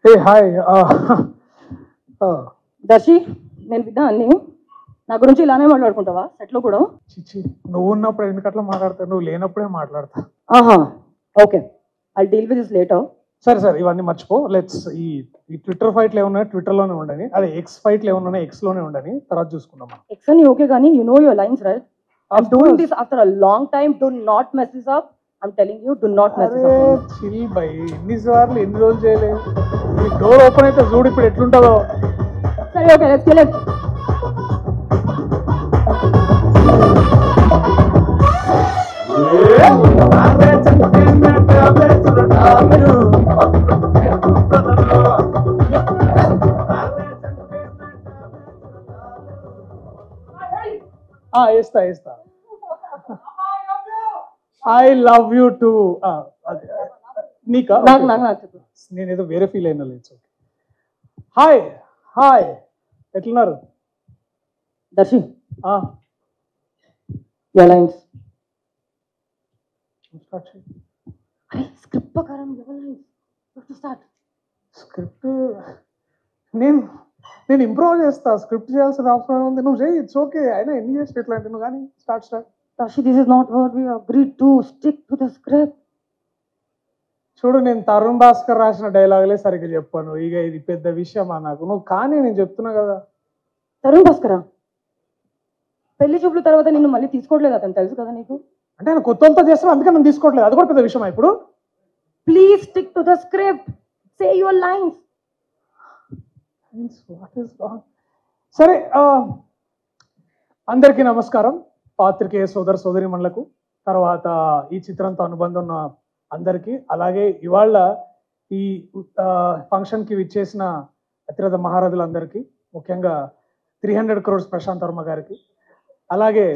Hey, hi. Darsi నేను విన్నా అన్ని నా గురించి ఇలానే మాట్లాడుకుంటావా సెట్లో కూడా? చిచి నువ్వు ఉన్నప్పుడు ఎందుకు అట్లా మాట్లాడతావు? నువ్వు లేనప్పుడే మాట్లాడతా. ఆహా, okay, I deal with this later. సరే సరే, ఇవన్నీ మర్చిపో. లెట్స్ ఈ ట్విట్టర్ ఫైట్లు ఏమన్నా ట్విట్టర్లోనే ఉండని, అదే ఎక్స్ ఫైట్లు ఏమన్నా ఎక్స్లోనే ఉండని, తర్వాత చూసుకుందాం. ఎక్స్ అని ఓకే కానీ you know your lines right? I'm doing this after a long time. Do not mess this up. I'm telling you, do not mess this up. Chill by, ఎన్నిసార్లు ఎన్ని రోజులు చేయలేదు. ఈ డోర్ ఓపెన్ అయితే చూడు ఇప్పుడు ఎట్లుంటుందో. సరే ఓకే, లెట్స్ కిల్ ఇట్. వేస్తా వేస్తా. I love you to. నీకా? నేను ఏదో వేరే ఫీల్ అయినా లేదు. హాయ్ హాయ్, ఎట్లున్నారు? Darshi your lines. అరే స్క్రిప్ట్ ప్రకారం your lines. Let's start. Script నేను ఇంప్రూవ్ చేస్తా. స్క్రిప్ట్ చేయాల్సిన అవసరం ఉంది. నువ్వు చేయి, ఇట్స్ ఓకే. అయినా ఎన్ని చేసి ఎట్లాంటి నువ్వు కానీ start. Darshi, this is not what we agreed to. Stick to the script. చూడు, నేను తరుణ్ భాస్కర్ రాసిన డైలాగులే సరిగ్గా చెప్పాను. ఇక ఇది పెద్ద విషయమా నాకు? నువ్వు కానీ నేను చెప్తున్నా కదా. తరుణ్ భాస్కరా? పెళ్లి చూపుల తర్వాత నిన్ను మళ్ళీ తీసుకోవట్లేదు అతను, తెలుసు కదా నీకు? అంటే ఆయన కొత్త వాళ్ళతో చేస్తాను, అందుకే నేను తీసుకోవట్లేదు. అది కూడా పెద్ద విషయమా ఇప్పుడు? Please stick to the script. Say your lines. సరే, అందరికీ నమస్కారం. పాత్రికేయ సోదర సోదరిమణులకు, తర్వాత ఈ చిత్రంతో అనుబంధం ఉన్న అందరికీ, అలాగే ఇవాళ ఈ ఫంక్షన్కి విచ్చేసిన అతిరథ మహారథులందరికీ, ముఖ్యంగా 300 crores ప్రశాంత్ వర్మ గారికి, అలాగే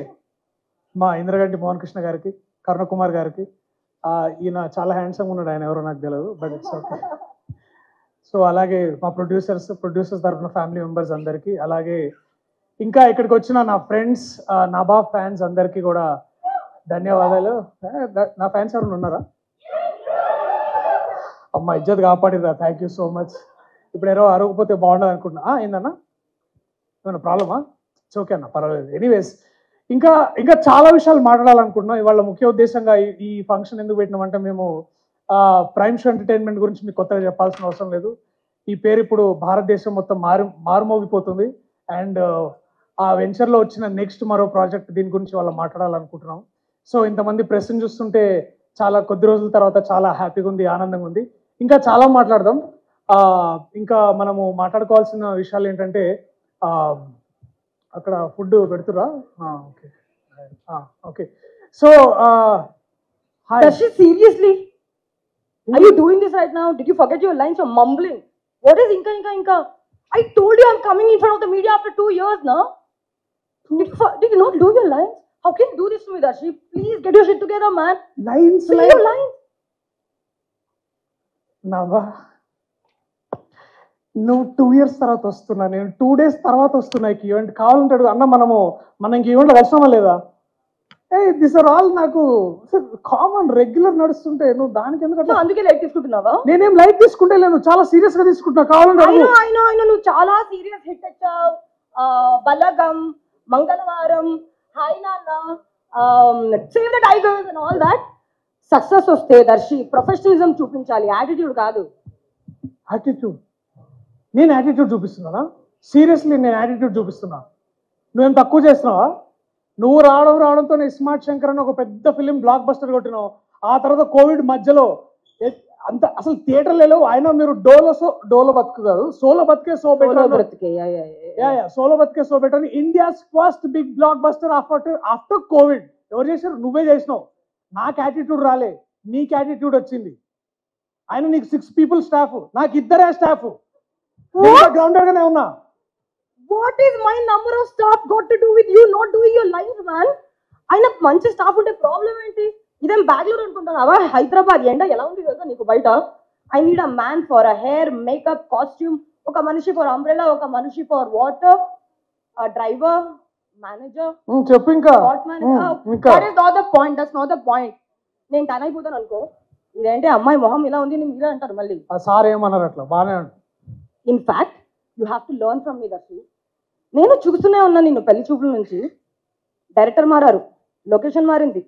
మా ఇంద్రగంటి మోహన్ కృష్ణ గారికి, కరుణకుమార్ గారికి. ఈయన చాలా హ్యాండ్సమ్ ఉన్నాడు, ఆయన ఎవరో నాకు తెలియదు, బట్ ఇట్స్ ఓకే. సో అలాగే మా ప్రొడ్యూసర్స్ తరఫున ఫ్యామిలీ మెంబర్స్ అందరికీ, అలాగే ఇంకా ఇక్కడికి వచ్చిన నా ఫ్రెండ్స్, నాబా ఫ్యాన్స్ అందరికీ కూడా ధన్యవాదాలు. నా ఫ్యాన్స్ ఎవరైనా ఉన్నారా? అమ్మ ఇజ్జత్ కాపాడిరా, థ్యాంక్ యూ సో మచ్. ఇప్పుడు ఎవరో అరగకపోతే బాగుండదు అనుకుంటున్నా. ఏందన్నా, ఏమన్నా ప్రాబ్లమా? ఇట్స్ ఓకే అన్న, పర్వాలేదు. ఎనీవేస్, ఇంకా చాలా విషయాలు మాట్లాడాలనుకుంటున్నాం. ఇవాళ ముఖ్య ఉద్దేశంగా ఈ ఫంక్షన్ ఎందుకు పెట్టినామంటే, మేము ప్రైమ్ షో ఎంటర్టైన్మెంట్ గురించి మీకు కొత్తగా చెప్పాల్సిన అవసరం లేదు. ఈ పేరు ఇప్పుడు భారతదేశం మొత్తం మారుమోగిపోతుంది. అండ్ ఆ వెంచర్లో వచ్చిన నెక్స్ట్ మరో ప్రాజెక్ట్, దీని గురించి వాళ్ళ మాట్లాడాలనుకుంటున్నాం. సో ఇంతమంది ప్రెస్ని చూస్తుంటే చాలా కొద్ది రోజుల తర్వాత చాలా హ్యాపీగా ఉంది, ఆనందంగా ఉంది. ఇంకా చాలా మాట్లాడదాం. ఇంకా మనము మాట్లాడుకోవాల్సిన విషయాలు ఏంటంటే, అక్కడ ఫుడ్ పెడుతురా? Okay okay. So Darshi, seriously? Are you doing this right now? Did you forget your lines? You're mumbling. What is Inka? I told you I'm coming in front of the media after 2 years now. Did you not do your lines? How can you do this to me, Darshi? Please get your shit together, man. Lines? Say your lines. నవ్వా, నువ్వు 2 years తర్వాత వస్తున్నా, నేను 2 days తర్వాత వస్తున్నా. Event కావాలంటాడు అన్న, మనకి ఈవెంట్లో కలిసినామా లేదా? దిస్ ఆర్ ఆల్ నాకు కామన్ రెగ్యులర్ నడుస్తుంటే నువ్వు దానికి ఎందుకంటే అందుకే లైట్ తీసుకుంటున్నావా? నేనేం లైట్ తీసుకుంటే లేను, చాలా సీరియస్ గా తీసుకుంటున్నా. కావాలంటే ఆయన నువ్వు చాలా సీరియస్ హిట్ వచ్చావు. బలగం, మంగళవారం, హాయ్ నాన్న, save the tigers and all that. Success వస్తే దర్శి ప్రొఫెషనలిజం చూపించాలి, యాటిట్యూడ్ కాదు. యాటిట్యూడ్? నేను యాటిట్యూడ్ చూపిస్తున్నానా? సీరియస్లీ నేను యాటిట్యూడ్ చూపిస్తున్నా? నువ్వేం తక్కువ చేస్తున్నావా? నువ్వు రావడంతో స్మార్ట్ శంకర్ అని ఒక పెద్ద ఫిలిం బ్లాక్ బస్టర్ కొట్టినావు. ఆ తర్వాత కోవిడ్ మధ్యలో అంత అసలు థియేటర్లు లేవు. అయినా మీరు డోలో బతుకు కాదు, సోలో బతికే సో బెటర్ అని India's first big blockbuster after COVID. ఎవరు చేశారు? నువ్వే చేసినావు. నాకు యాటిట్యూడ్ రాలే, నీకు యాటిట్యూడ్ వచ్చింది. ఆయన నీకు 6 people స్టాఫ్, నాకు 2 స్టాఫ్. గ్రౌండెడ్ గానే ఉన్నా. What is my number of staff got to do with you not doing your lines, man? అయినా మంచి స్టాఫ్ ఉంటే ప్రాబ్లం ఏంటి? ఇదేం బెంగళూరు అనుకుంటున్నావా? హైదరాబాద్ ఎండ ఎలా ఉంది కదా నీకు బయట. I need a man for a hair, makeup, costume, ఒక మనిషి ఫర్ అంబ్రెలా, ఒక మనిషి ఫర్ వాటర్, డ్రైవర్, మేనేజర్. చెప్పు ఇంకా. That is not the point. నేను టన్ అయిపోతాను అనుకో. ఇదేంటి అమ్మాయి మొహం ఇలా ఉంది అని మీరే అంటారు మళ్ళీ. ఆ సార్ ఏమన్నారు అట్లా బాగానే ఉంటుంది. In fact you have to learn from me Darshi. నేను చూస్తూనే ఉన్నాను నిన్ను పెళ్లి చూపుల నుంచి. డైరెక్టర్ మారారు, లొకేషన్ మారింది,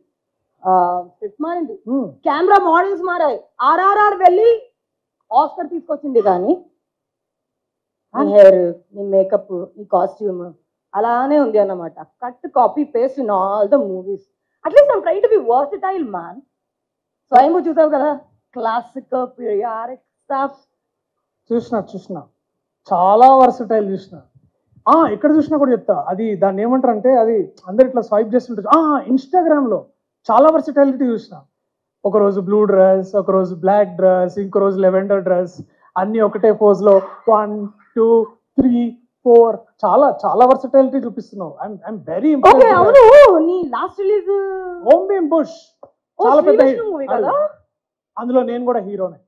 స్క్రిప్ట్ మారింది, కెమెరా మోడల్స్ మారాయి, RRR వెళ్ళి ఆస్కర్ తీసుకొచ్చింది. కానీ నీ హెయిర్, నీ మేకప్, నీ కాస్ట్యూమ్ అలానే ఉంది అన్నమాట. Cut copy paste in all the movies. At least I'm trying to be versatile man. స్వయంగా చూసావు కదా, క్లాసిక్ పీరియాడిక్ స్టఫ్. చూసిన చాలా వర్సటైల్ చూసిన. ఎక్కడ చూసినా కూడా చెప్తా, అది దాన్ని ఏమంటారు అంటే, అది అందరు ఇట్లా స్వైప్ చేస్తుంటారు. ఇన్స్టాగ్రామ్లో చాలా వర్సిటాలిటీ చూసిన. ఒకరోజు బ్లూ డ్రెస్, ఒకరోజు బ్లాక్ డ్రెస్, ఇంకో రోజు లెవెండర్ డ్రెస్, అన్ని ఒకటే పోజ్లో 1 2 3 4 చాలా చాలా వర్సిటాలిటీ చూపిస్తున్నావు. I'm very okay. అవును, నీ లాస్ట్ రిలీజ్ ఓం భీమ్ బుష్ చాలా పెద్ద మూవీ కదా, అందులో నేను కూడా హీరోనే.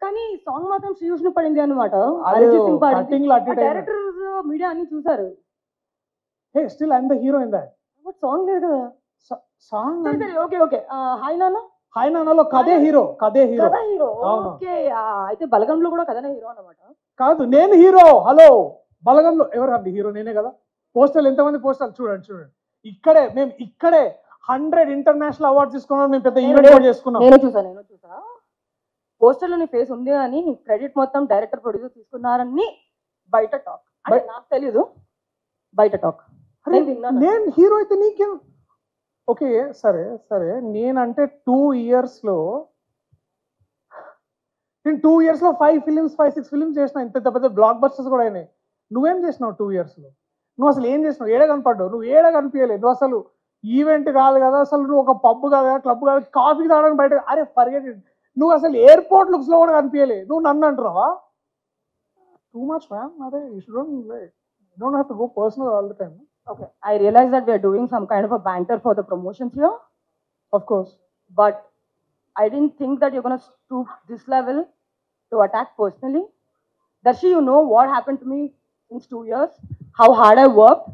కానీ సాంగ్ మాత్రం శ్రీ విష్ణు పడింది అనమాట. డైరెక్టర్ మీడియా అన్ని చూసారు. Hey still I'm the hero in that. Song లేదు కదా. సాంగ్ సరే ఓకే ఓకే. హాయ్ నాన్న, హాయ్ నాన్నలో కథే హీరో. ఓకే. అయితే బలగంలో కూడా కథనే హీరో అన్నమాట. కాదు, నేను హీరో. హలో, బలగంలో ఎవరు అండి హీరో? నేనే కదా. పోస్టర్లు ఎంతమంది పోస్టర్లు చూడండి. మేము ఇక్కడే 100 ఇంటర్నేషనల్ అవార్డ్స్ తీసుకున్నాం. మేము పెద్ద ఈవెంట్ చేసుకున్నాం. నేను చూసా పోస్టర్లో నీ ఫేస్ ఉంది అని క్రెడిట్ మొత్తం డైరెక్టర్ ప్రొడ్యూసర్ తీసుకున్నారని బయట టాక్. అంటే నాకు తెలీదు, బయట టాక్. నేను హీరో అయితే నీకేం? ఓకే సరే నేనంటే 2 ఇయర్స్లో 5 ఫిలిమ్స్ 5-6 ఫిలిమ్స్ చేసిన. ఇంత పెద్ద బ్లాక్ బస్టర్స్ కూడా అయినాయి. నువ్వేం చేసినావు 2 ఇయర్స్లో? నువ్వు అసలు ఏం చేసినావు? ఏడ కనపడ్డావు? నువ్వు ఏడ కనిపించలేదు. నువ్వు అసలు ఈవెంట్ కాదు కదా, అసలు నువ్వు ఒక పబ్ కాదు కదా, క్లబ్ కాదు, కాఫీ తాగడానికి బయట. అరే ఫర్గెట్ ఇట్. నువ్వు అసలు ఎయిర్పోర్ట్ లుక్స్లో కూడా కనిపించలేదు. నువ్వు నన్ను అంటున్నావా? Too much ma'am. అదే you don't have to go personal all the time. Okay, I realize that we are doing some kind of a banter for the promotions here. Of course. But I didn't think that you're going to stoop this level to attack personally. Darshi, you know what happened to me since 2 years? How hard I worked.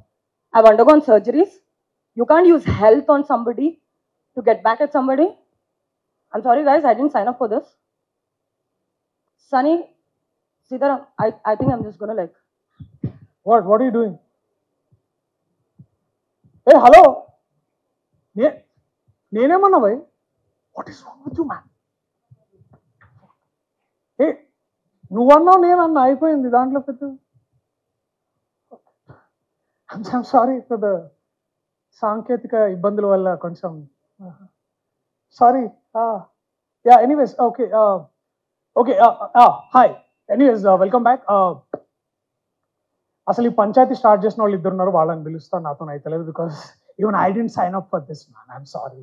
I've undergone surgeries. You can't use health on somebody to get back at somebody. I'm sorry guys, I didn't sign up for this. Sunny, Sitaram, I think I'm just going to like... What are you doing? Hey, hello. నేనేమన్నా భయ్? What is wrong with you man? ఏ నువ్వన్నావు నేనన్నా, అయిపోయింది దాంట్లో పెద్ద. I'm sorry for the సాంకేతిక ఇబ్బందుల వల్ల కొంచెం. Sorry. Yeah anyways okay hi. Anyways welcome back. అసలు ఈ పంచాయతీ స్టార్ట్ చేసిన వాళ్ళు 2 ఉన్నారు, వాళ్ళని పిలుస్తాను. నాతో అయితే లేదు, because even I didn't sign up for this man. I'm sorry.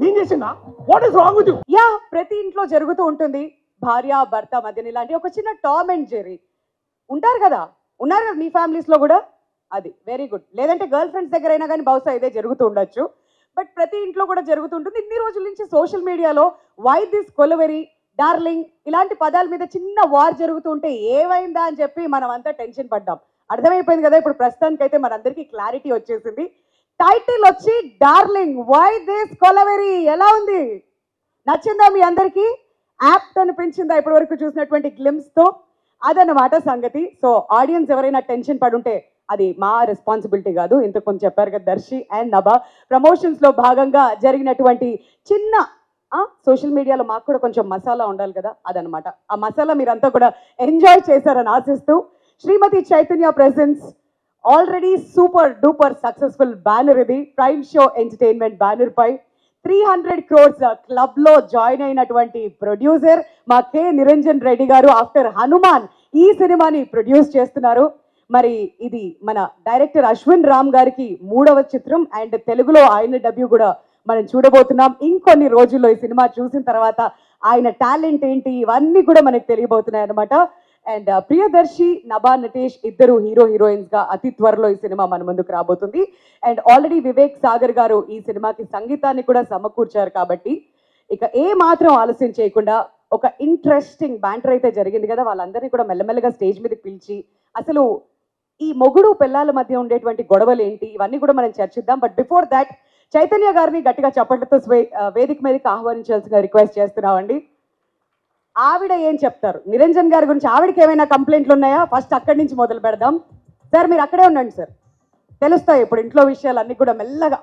నేను చేసిందా? What is wrong with you? Yeah, ప్రతి ఇంట్లో జరుగుతూ ఉంటుంది. భార్య భర్త మధ్యన ఇలాంటి ఒక చిన్న టామ్ అండ్ జెర్రీ ఉన్నారు కదా మీ ఫ్యామిలీస్ లో కూడా. అది వెరీ గుడ్. లేదంటే గర్ల్ ఫ్రెండ్స్ దగ్గర అయినా కానీ బహుశా ఇదే జరుగుతూ ఉండొచ్చు. బట్ ప్రతి ఇంట్లో కూడా జరుగుతుంటుంది. ఇన్ని రోజుల నుంచి సోషల్ మీడియాలో వై దిస్ కొలవెరీ, డార్లింగ్ ఇలాంటి పదాల మీద చిన్న వార్ జరుగుతుంటే ఏమైందా అని చెప్పి మనం అంతా టెన్షన్ పడ్డాం. అర్థమైపోయింది కదా ఇప్పుడు ప్రస్తుతానికైతే మనందరికీ క్లారిటీ వచ్చేసింది. టైటిల్ వచ్చి డార్లింగ్, వై దిస్ కొలవెరీ. ఎలా ఉంది? నచ్చిందా మీ అందరికీ? యాప్ట్ అనిపించిందా ఇప్పటి వరకు చూసినటువంటి గ్లిమ్స్ తో? అదన్నమాట సంగతి. సో ఆడియన్స్ ఎవరైనా టెన్షన్ పడుంటే అది మా రెస్పాన్సిబిలిటీ కాదు. ఇంతకు ముందు చెప్పారు కదా దర్శి అండ్ నభా ప్రమోషన్స్ లో భాగంగా జరిగినటువంటి చిన్న సోషల్ మీడియాలో మాకు కూడా కొంచెం మసాలా ఉండాలి కదా, అదనమాట. ఆ మసాలా మీరంతా కూడా ఎంజాయ్ చేశారని ఆశిస్తూ Srimati Chaitanya presence already super duper successful banner ఇది. ప్రైమ్ షో ఎంటర్టైన్మెంట్ బ్యానర్ పై 300 crores క్లబ్ లో జాయిన్ అయినటువంటి ప్రొడ్యూసర్ మా కె నిరంజన్ రెడ్డి గారు ఆఫ్టర్ హనుమాన్ ఈ సినిమాని ప్రొడ్యూస్ చేస్తున్నారు. మరి ఇది మన డైరెక్టర్ అశ్విన్ రామ్ గారికి 3వ చిత్రం అండ్ తెలుగులో ఆయన డెబ్యూ కూడా మనం చూడబోతున్నాం. ఇంకొన్ని రోజుల్లో ఈ సినిమా చూసిన తర్వాత ఆయన టాలెంట్ ఏంటి ఇవన్నీ కూడా మనకు తెలియబోతున్నాయి అనమాట. అండ్ ప్రియదర్శి, నభా నటేష్ ఇద్దరు హీరోయిన్స్ గా అతి త్వరలో ఈ సినిమా మన ముందుకు రాబోతుంది. అండ్ ఆల్రెడీ వివేక్ సాగర్ గారు ఈ సినిమాకి సంగీతాన్ని కూడా సమకూర్చారు. కాబట్టి ఇక ఏ మాత్రం ఆలస్యం చేయకుండా ఒక ఇంట్రెస్టింగ్ బ్యాంటర్ అయితే జరిగింది కదా, వాళ్ళందరినీ కూడా మెల్లమెల్లగా స్టేజ్ మీదకి పిలిచి అసలు ఈ మొగుడు పిల్లల మధ్య ఉండేటువంటి గొడవలు ఏంటి ఇవన్నీ కూడా మనం చర్చిద్దాం. బట్ బిఫోర్ దాట్ చైతన్య గారిని గట్టిగా చప్పట్లతో వేదిక మీదకి ఆహ్వానించాల్సిన రిక్వెస్ట్ చేస్తున్నామండి. ఆవిడ ఏం చెప్తారు నిరంజన్ గారి గురించి? ఆవిడకి ఏమైనా కంప్లైంట్లు ఉన్నాయా? ఫస్ట్ అక్కడి నుంచి మొదలు పెడదాం. సార్ మీరు అక్కడే ఉండండి సార్, తెలుస్తాయి ఇప్పుడు ఇంట్లో విషయాలు అన్నీ కూడా మెల్లగా.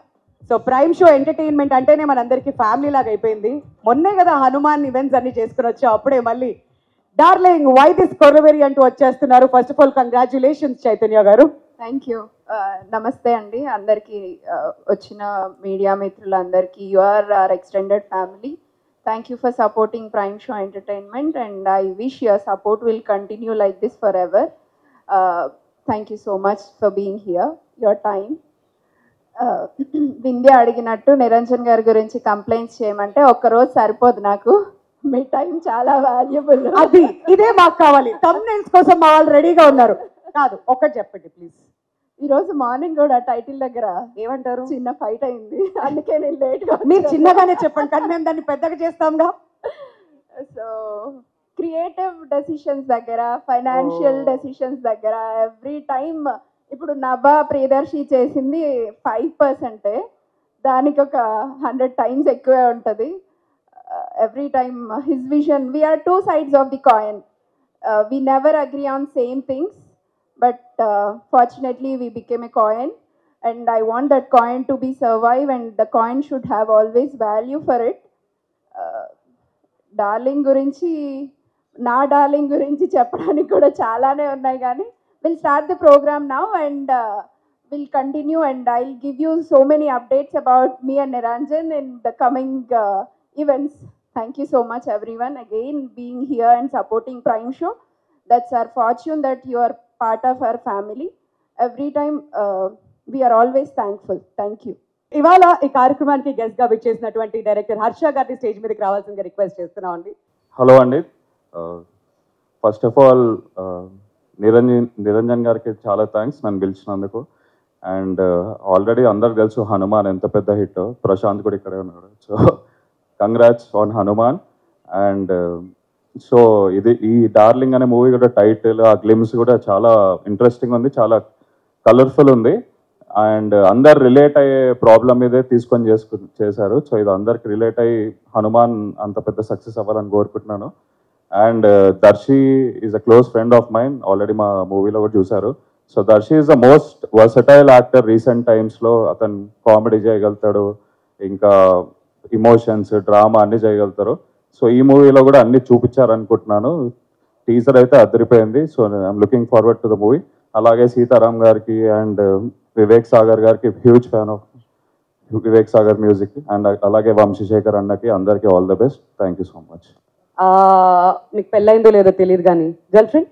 సో ప్రైమ్ షో ఎంటర్టైన్మెంట్ అంటేనే మనందరికీ ఫ్యామిలీ లాగా అయిపోయింది. మొన్నే కదా హనుమాన్ ఈవెంట్స్ అన్ని చేసుకుని వచ్చా, అప్పుడే మళ్ళీ డార్లింగ్ వై దిస్ కొరవేరి అంటూ వచ్చేస్తున్నారు. First of all congratulations Chaitanya గారు. Thank you. నమస్తే అండి అందరికీ, వచ్చిన మీడియా మిత్రులందరికీ. You are our extended family. Thank you for supporting Prime Show Entertainment and I wish your support will continue like this forever. Thank you so much for being here, your time. Vindhya అడిగినట్టు నిరంజన్ గారి గురించి complaints చేయమంటే ఒక్కరోజు సరిపోదు నాకు, మీ time చాలా valuable. అది ఇదే మాకు కావాలి, థంబ్నెయిల్స్ కోసం మా వాళ్ళు రెడీగా ఉన్నారు. కాదు ఒక్కటి చెప్పండి ప్లీజ్. ఈరోజు మార్నింగ్ కూడా టైటిల్ దగ్గర ఏమంటారు? చిన్న ఫైట్ అయింది, అందుకే నేను లేట్గా. మీరు చిన్నగానే చెప్పండి కానీ మేము దాన్ని పెద్దగా చేస్తాంగా. సో క్రియేటివ్ డెసిషన్స్ దగ్గర, ఫైనాన్షియల్ డెసిషన్స్ దగ్గర ఎవ్రీ టైమ్, ఇప్పుడు నభా ప్రియదర్శి చేసింది 5%, దానికి ఒక 100 times ఎక్కువే ఉంటుంది. Every time his vision, we are 2 sides of the coin. We never agree on same things, but fortunately we became a coin and I want that coin to be survive and the coin should have always value for it. Darling గురించి, నా darling గురించి చెప్పడానికి కూడా చాలానే ఉన్నాయి కానీ we'll start the program now and we'll continue and I'll give you so many updates about me and Niranjan in the coming events. Thank you so much everyone again being here and supporting Prime Show. That's our fortune that you are part of our family. Every time we are always thankful. Thank you. ఇవాళ ఈ కార్యక్రమానికి guest గా విచ్చేసినటువంటి director Harsha గారిని stage మీదకి రావాల్సిందిగా request చేస్తున్నాం అండి. హలో అండి, ఫస్ట్ ఆఫ్ ఆల్ నిరంజన్ గారికి చాలా థ్యాంక్స్ నన్ను పిలిచినందుకు. అండ్ ఆల్రెడీ అందరికి తెలుసు హనుమాన్ ఎంత పెద్ద హిట్, ప్రశాంత్ కూడా ఇక్కడే ఉన్నాడు. So congrats on Hanuman. And so ఈ డార్లింగ్ అనే మూవీ కూడా టైటిల్, ఆ గ్లిమ్స్ కూడా చాలా ఇంట్రెస్టింగ్ ఉంది, చాలా కలర్ఫుల్ ఉంది. అండ్ అందరు రిలేట్ అయ్యే ప్రాబ్లం మీదే తీసుకొని చేశారు. సో ఇది అందరికి రిలేట్ అయ్యి హనుమాన్ అంత పెద్ద సక్సెస్ అవ్వాలని కోరుకుంటున్నాను. And Darshi is a close friend of mine, already మా మూవీలో కూడా చూశారు. So Darshi is the most versatile actor recent టైమ్స్లో. అతను కామెడీ చేయగలుగుతాడు, ఇంకా ఇమోషన్స్, డ్రామా అన్నీ చేయగలుగుతారు. సో ఈ మూవీలో కూడా అన్నీ చూపించారనుకుంటున్నాను. టీజర్ అయితే అదిరిపోయింది. So I'm looking forward to the movie. అలాగే సీతారాం గారికి అండ్ వివేక్ సాగర్ గారికి huge fan of Vivek Sagar music. And అలాగే వంశీశేఖర్ అన్నకి అందరికీ all the best. Thank you so much. మీకు పెళ్ళైందో లేదో తెలియదు కానీ గర్ల్ ఫ్రెండ్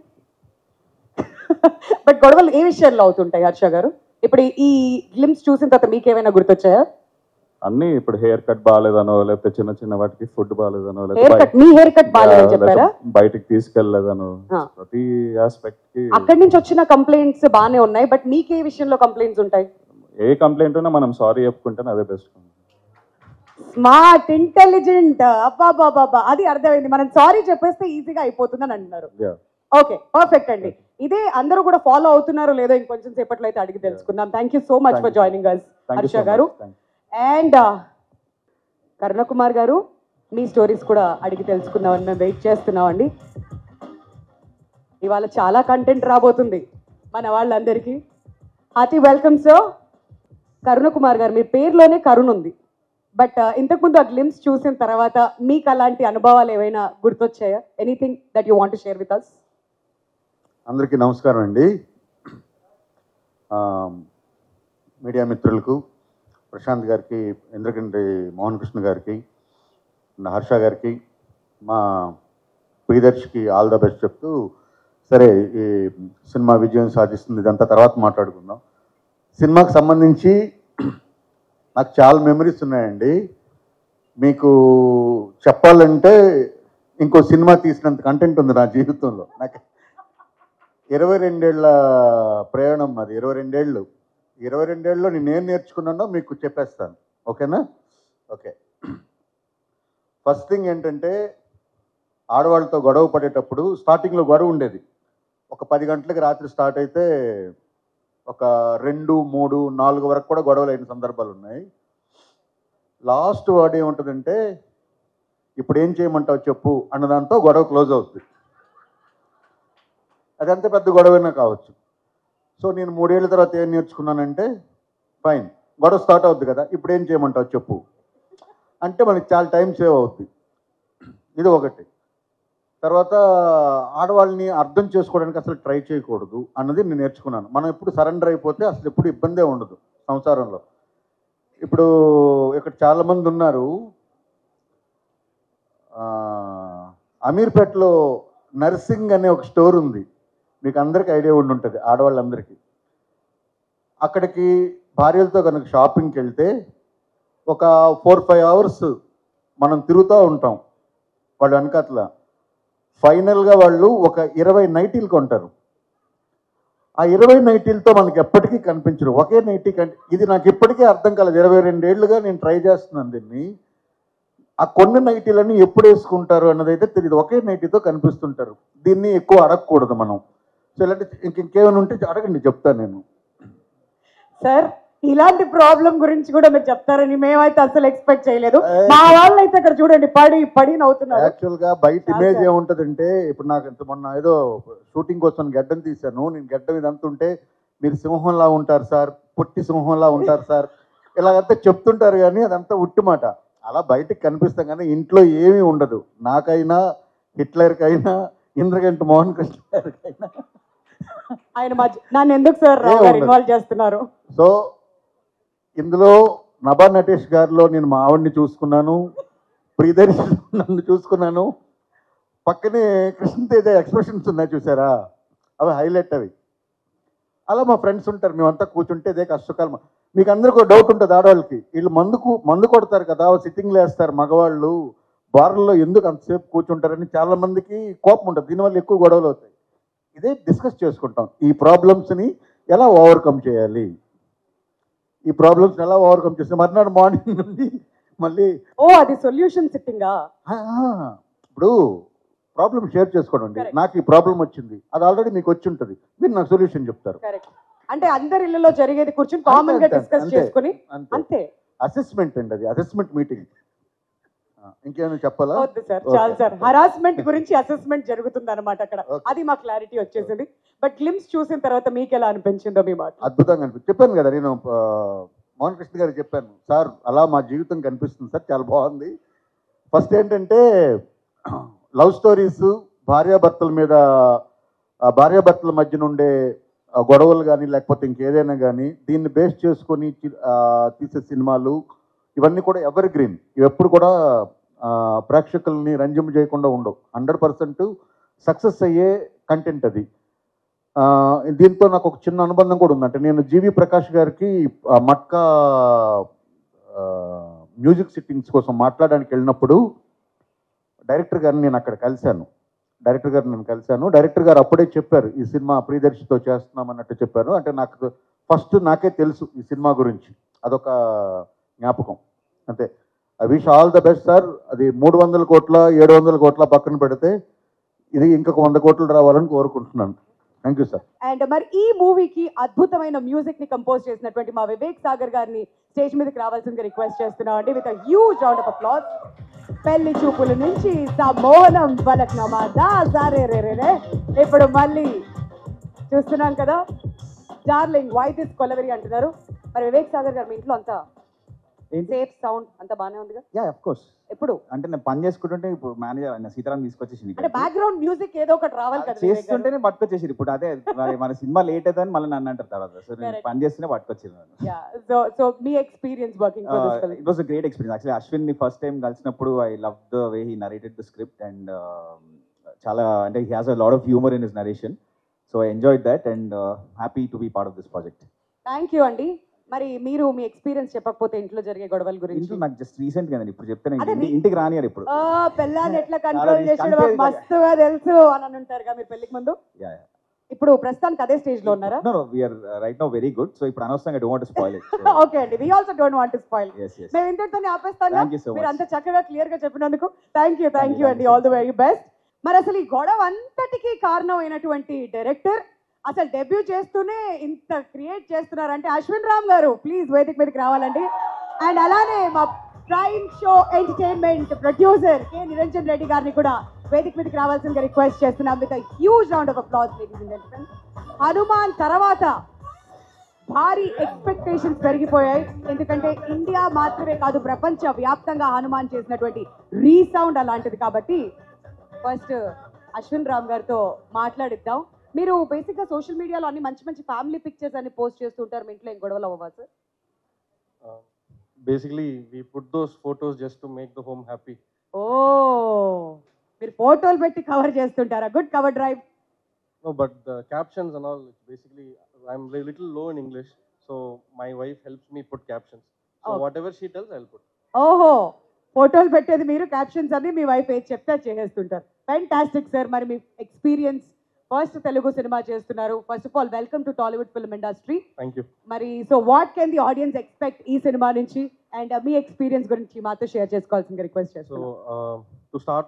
బట్ గొడవలు ఏ విషయాల్లో అవుతుంటాయి హర్ష గారు? ఇప్పుడు ఈ గ్లిమ్స్ చూసిన తర్వాత మీకు ఏమైనా గుర్తొచ్చాయా? అన్ని ఇప్పుడు హెయిర్ కట్ బాగాలేదనో, లేకపోతే చిన్న చిన్న వాటికి ఫుడ్ బాగాలేదనో, మీ హెయిర్ కట్ బాగాలేదని చెప్పారా? బయటికి తీసుకెళ్ళలేదనో, ప్రతి ఆస్పెక్ట్ కి అక్కడి నుంచి వచ్చిన కంప్లైంట్స్ బాగానే ఉన్నాయి. బట్ మీకు ఏ విషయంలో కంప్లైంట్స్ ఉంటాయి? ఏ కంప్లైంట్ ఉన్నా మనం సారీ చెప్పుకుంటేనే అదే బెస్ట్. స్మార్ట్, ఇంటెలిజెంట్, అబ్బాబాబా, అది అర్థమైంది. మనం సారీ చెప్పేస్తే ఈజీగా అయిపోతుందని అంటున్నారు. ఓకే, పర్ఫెక్ట్ అండి. ఇదే అందరూ కూడా ఫాలో అవుతున్నారో లేదో ఇంకొంచెం సేపట్లో అయితే అడిగి తెలుసుకుందాం. Thank you so much for joining us Harsha గారు. అండ్ కరుణకుమార్ గారు, మీ స్టోరీస్ కూడా అడిగి తెలుసుకుందామని మేము వెయిట్ చేస్తున్నామండి. ఇవాళ చాలా కంటెంట్ రాబోతుంది మన వాళ్ళందరికీ. Hearty welcome sir. కరుణకుమార్ గారు, మీ పేరులోనే కరుణ్ ఉంది. బట్ ఇంతకుముందు ఆ గ్లిమ్స్ చూసిన తర్వాత మీకు అలాంటి అనుభవాలు ఏమైనా గుర్తొచ్చాయా? Anything that you want to share with us? అందరికీ నమస్కారం అండి. మీడియా మిత్రులకు, ప్రశాంత్ గారికి, ఇంద్రకంటి మోహన్ కృష్ణ గారికి, హర్ష గారికి, మా ప్రియదర్శికి ఆల్ ద బెస్ట్ చెప్తూ, సరే ఈ సినిమా విజయం సాధిస్తుంది ఇదంతా తర్వాత మాట్లాడుకుందాం. సినిమాకి సంబంధించి నాకు చాలా మెమరీస్ ఉన్నాయండి. మీకు చెప్పాలంటే ఇంకో సినిమా తీసినంత కంటెంట్ ఉంది నా జీవితంలో. నాకు 22 ఏళ్ల ప్రయాణం అది. 22 ఏళ్ళలో నేను నేర్చుకున్నానో మీకు చెప్పేస్తాను, ఓకేనా? ఓకే. ఫస్ట్ థింగ్ ఏంటంటే, ఆడవాళ్ళతో గొడవ పడేటప్పుడు స్టార్టింగ్లో గొడవ ఉండేది. ఒక 10 గంటలకు రాత్రి స్టార్ట్ అయితే ఒక 2, 3, 4 వరకు కూడా గొడవలు అయిన సందర్భాలు ఉన్నాయి. లాస్ట్ వర్డ్ ఏముంటుందంటే ఇప్పుడు ఏం చేయమంటావు చెప్పు అన్న దాంతో గొడవ క్లోజ్ అవుతుంది. అదంత పెద్ద గొడవైనా కావచ్చు. సో నేను 3 ఏళ్ళ తర్వాత ఏం నేర్చుకున్నానంటే ఫైన్, గొడవ స్టార్ట్ అవుద్ది కదా, ఇప్పుడు ఏం చేయమంటావు చెప్పు అంటే మనకి చాలా టైం సేవ్ అవుద్ది. ఇది ఒకటి. తర్వాత ఆడవాళ్ళని అర్థం చేసుకోవడానికి అసలు ట్రై చేయకూడదు అన్నది నేను నేర్చుకున్నాను. మనం ఎప్పుడు సరెండర్ అయిపోతే అసలు ఎప్పుడు ఇబ్బందే ఉండదు సంసారంలో. ఇప్పుడు ఇక్కడ చాలామంది ఉన్నారు. అమీర్పేటలో నర్సింగ్ అనే ఒక స్టోర్ ఉంది, మీకు అందరికీ ఐడియా ఉండి ఉంటుంది ఆడవాళ్ళందరికీ. అక్కడికి భార్యలతో కనుక షాపింగ్కి వెళ్తే ఒక 4-5 అవర్స్ మనం తిరుగుతూ ఉంటాం వాళ్ళు వెనకట్ల. ఫైనల్గా వాళ్ళు ఒక 20 నైటీలు కొంటారు. ఆ 20 నైటీలతో మనకి ఎప్పటికీ కనిపించరు. ఒకే నైటీ ఇది నాకు ఇప్పటికీ అర్థం కాలేదు. 22 ఏళ్ళుగా నేను ట్రై చేస్తున్నాను దీన్ని. ఆ కొన్ని నైటీలని ఎప్పుడు వేసుకుంటారు అన్నది అయితే తెలియదు. ఒకే నైటీతో కనిపిస్తుంటారు. దీన్ని ఎక్కువ అడగకూడదు మనం. సో ఇలాంటి ఇంకేమైనా ఉంటే అడగండి, చెప్తాను నేను. సార్ ఇలాంటి ప్రాబ్లం గురించి కూడా మీరు చెప్తారని మేమైతే అసలు ఎక్స్పెక్ట్ చేయలేదు. మా వాళ్ళు అయితే ఇక్కడ చూడండి పడి నవ్వుతున్నారు. యాక్చువల్గా బయట ఇమేజ్ ఏముంటుందంటే, ఇప్పుడు నాకు మొన్న ఏదో షూటింగ్ కోసం గడ్డం తీశాను. నేను గడ్డం ఇదంతా ఉంటే మీరు సింహంలా ఉంటారు సార్, పొట్టి సింహంలా ఉంటారు సార్, ఇలాగంతా చెప్తుంటారు. కానీ అదంతా ఉట్టి మాట. అలా బయటకు కనిపిస్తాం కానీ ఇంట్లో ఏమీ ఉండదు. నాకైనా, హిట్లర్కైనా, ఇంద్రగంటి మోహన్ కృష్ణ గారికైనా. ఆయన నన్ను ఎందుకు సార్ ఇన్వాల్వ్ చేస్తున్నారు? సో ఇందులో నభా నటేష్ గారిలో నేను మా ఆవిడ్ని చూసుకున్నాను, ప్రియదర్శి నన్ను చూసుకున్నాను. పక్కనే కృష్ణతేజ ఎక్స్ప్రెషన్స్ ఉన్నాయి చూసారా, అవి హైలైట్. అవి అలా మా ఫ్రెండ్స్ ఉంటారు, మేమంతా కూర్చుంటే ఇదే కష్టకాలం. మీకు అందరికీ ఒక డౌట్ ఉంటుంది ఆడవాళ్ళకి, వీళ్ళు మందు కొడతారు కదా, సిట్టింగ్లు వేస్తారు మగవాళ్ళు, బార్లలో ఎందుకు అంతసేపు కూర్చుంటారని చాలామందికి కోపం ఉంటుంది. దీనివల్ల ఎక్కువ గొడవలు అవుతాయి. ఇదే డిస్కస్ చేసుకుంటాం, ఈ ప్రాబ్లమ్స్ని ఎలా ఓవర్కమ్ చేయాలి, ఈ ప్రాబ్లమ్స్ని ఎలా ఓవర్కమ్ చేస్తే మర్నాడు మార్నింగ్ నుండి మళ్ళీ అది సొల్యూషన్ సిట్టింగా. ఇప్పుడు ప్రాబ్లమ్ షేర్ చేసుకోండి. నాకు ఈ ప్రాబ్లం వచ్చింది, అది ఆల్రెడీ మీకు వచ్చి ఉంటుంది, మీరు నాకు సొల్యూషన్ చెప్తారు. అంటే అందరి ఇళ్ళలో జరిగేది కూర్చొని కామన్ గా డిస్కస్ చేసుకుని అంతే. అసెస్మెంట్ అండి, అది అసెస్మెంట్ మీటింగ్. ఇంకేమైనా చెప్పాలా? వద్దు సార్, చాలు సార్. హరాస్మెంట్ గురించి అసెస్మెంట్ జరుగుతుంది అనమాట అక్కడ. అది మా క్లారిటీ వచ్చేసింది. బట్ గ్లిమ్స్ చూసిన తర్వాత మీకు ఎలా అనిపించిందో మీ మాట? అద్భుతంగా అనిపించింది. చెప్పాను కదా నేను మోహన్ కృష్ణ గారికి చెప్పాను, సార్ అలా మా జీవితం కనిపిస్తుంది సార్, చాలా బాగుంది. ఫస్ట్ ఏంటంటే లవ్ స్టోరీస్, భార్యాభర్తల మీద, భార్యాభర్తల మధ్య నుండే గొడవలు కానీ లేకపోతే ఇంకేదైనా కానీ దీన్ని బేస్ చేసుకొని తీసే సినిమాలు ఇవన్నీ కూడా ఎవర్ గ్రీన్. ఇవి ఎప్పుడు కూడా ప్రేక్షకుల్ని రంజింపు చేయకుండా ఉండవు. 100% సక్సెస్ అయ్యే కంటెంట్ అది. దీంతో నాకు ఒక చిన్న అనుబంధం కూడా ఉంది. అంటే నేను జీవి ప్రకాష్ గారికి మట్కా మ్యూజిక్ సిట్టింగ్స్ కోసం మాట్లాడడానికి వెళ్ళినప్పుడు డైరెక్టర్ గారిని నేను అక్కడ కలిశాను. డైరెక్టర్ గారు అప్పుడే చెప్పారు, ఈ సినిమా ప్రియదర్శితో చేస్తున్నాం అన్నట్టు చెప్పారు. అంటే నాకు ఫస్ట్ నాకే తెలుసు ఈ సినిమా గురించి, అదొక జ్ఞాపకం అంతే. I wish all the best sir. అది 300 కోట్ల 700 కోట్ల పక్కన పెడితే ఇది ఇంకొక 100 కోట్లు రావాలని కోరుకుంటున్నాను. Thank you sir. అండ్ మరి ఈ మూవీకి అద్భుతమైన మ్యూజిక్ ని కంపోజ్ చేసినటువంటి మా వివేక్ సాగర్ గారిని స్టేజ్ మీదకి రావాల్సిందిగా రిక్వెస్ట్ చేస్తున్నాం అండి, with huge round of applause. పెళ్లి చూపుల నుంచి మోహనం పలక్నామా సారే రే. ఇప్పుడు మళ్ళీ చూస్తున్నాం కదా, డార్లింగ్ వైట్ ఇస్ కొలవెరీ అంటున్నారు. మరి వివేక్ సాగర్ గారు మీ ఇంట్లో అంతా సేఫ్ సౌండ్ అంతా బాగానే ఉందిగా? Yeah of course. ఎప్పుడు అంటే నేను పని చేసుకుంటుంటే ఇప్పుడు మేనేజర్ ఆయన సీతారాం తీసుకొచ్చేసింది, అంటే బ్యాక్గ్రౌండ్ మ్యూజిక్ ఏదో ఒకటి రావాలి కదా. చేస్తుంటేనే పట్టుకొచ్చేసారు. ఇప్పుడు అదే మన సినిమా లేట్ అవుతుందని మళ్ళీ నన్ను అంటారు తర్వాత. సో నేను పని చేస్తూనే పట్టుకొచ్చాను. సో మీ experience working for this film? It was a great experience. Actually Ashwin ని ఫస్ట్ టైం కలిసినప్పుడు I love the way he narrated the script and చాలా అంటే he has a lot of humour in his narration. So I enjoyed that and happy to be part of this project. Thank you అండి. మరి మీరు మీ experience చెప్పకపోతే ఇంట్లో జరిగే గొడవల గురించి? ఇంట్లో నాకు జస్ట్ రీసెంట్ గా ఇప్పుడు చెప్తాను, ఇంటికి రానియారు. ఇప్పుడు పెళ్ళాన్ని ఎట్లా కంట్రోల్ చేసాడో మస్తుగా తెలుసు అని ఉంటారు కదా మీరు పెళ్లికి ముందు. ఇప్పుడు ప్రస్తుతానికి అదే స్టేజ్ లో ఉన్నారా? No we are right now very good. So ఇప్పుడు అనవసరంగా don't want to spoil it. Okay అండి, we also don't want to spoil. మేము ఇంతటితోనే ఆపేస్తాను. మీరు అంత చక్కగా క్లియర్ గా చెప్పినందుకు థ్యాంక్ యూ అండి. All the very best. మరి అసలు ఈ గొడవ అంతటికీ కారణం అయినటువంటి డైరెక్టర్, అసలు డెబ్యూ చేస్తూనే ఇంత క్రియేట్ చేస్తున్నారంటే అశ్విన్ రామ్ గారు ప్లీజ్ వేదిక మీదకి రావాలండి. అండ్ అలానే మా prime Show entertainment producer K Niranjan Reddy గారిని కూడా వేదిక మీదకి రావాల్సిందిగా రిక్వెస్ట్ చేస్తున్నాం with huge round of applause ladies and gentlemen. Hanuman తర్వాత భారీ ఎక్స్పెక్టేషన్స్ పెరిగిపోయాయి. ఎందుకంటే ఇండియా మాత్రమే కాదు ప్రపంచ వ్యాప్తంగా హనుమాన్ చేసినటువంటి రీసౌండ్ అలాంటిది. కాబట్టి ఫస్ట్ అశ్విన్ రామ్ గారితో మాట్లాడిద్దాం. మీరు బేసిక్గా సోషల్ మీడియాలో అన్ని మంచి మంచి ఫ్యామిలీ పిక్చర్స్ అన్ని పోస్ట్ చేస్తుంటారు. మీ ఇంట్లో ఏం గొడవలు అవ్వవా sir? Basically, we put those photos just to make the home happy. ఓ, మీరు ఫోటోలు పెట్టి కవర్ చేస్తుంటారా? Good cover drive. No, but the captions and all, it's basically, I'm a little low in English, so my wife helps me put captions. So Okay. whatever she tells, I'll put. ఓహో, ఫోటోలు పెట్టేది మీరు, captions అన్ని మీ wife ఏది చెప్తే అది చేసేస్తుంటారు. Fantastic sir. మరి మీ ఎక్స్పీరియన్స్, ఫస్ట్ తెలుగు సినిమా చేస్తున్నారు. First of all welcome to Tollywood film industry. Thank you. మరి so what can the audience expect ఈ సినిమా నుంచి, అండ్ మీ ఎక్స్పీరియన్స్ గురించి మాతో షేర్ చేసుకోవాల్సిందిగా రిక్వెస్ట్ చేస్తున్నాను. So to start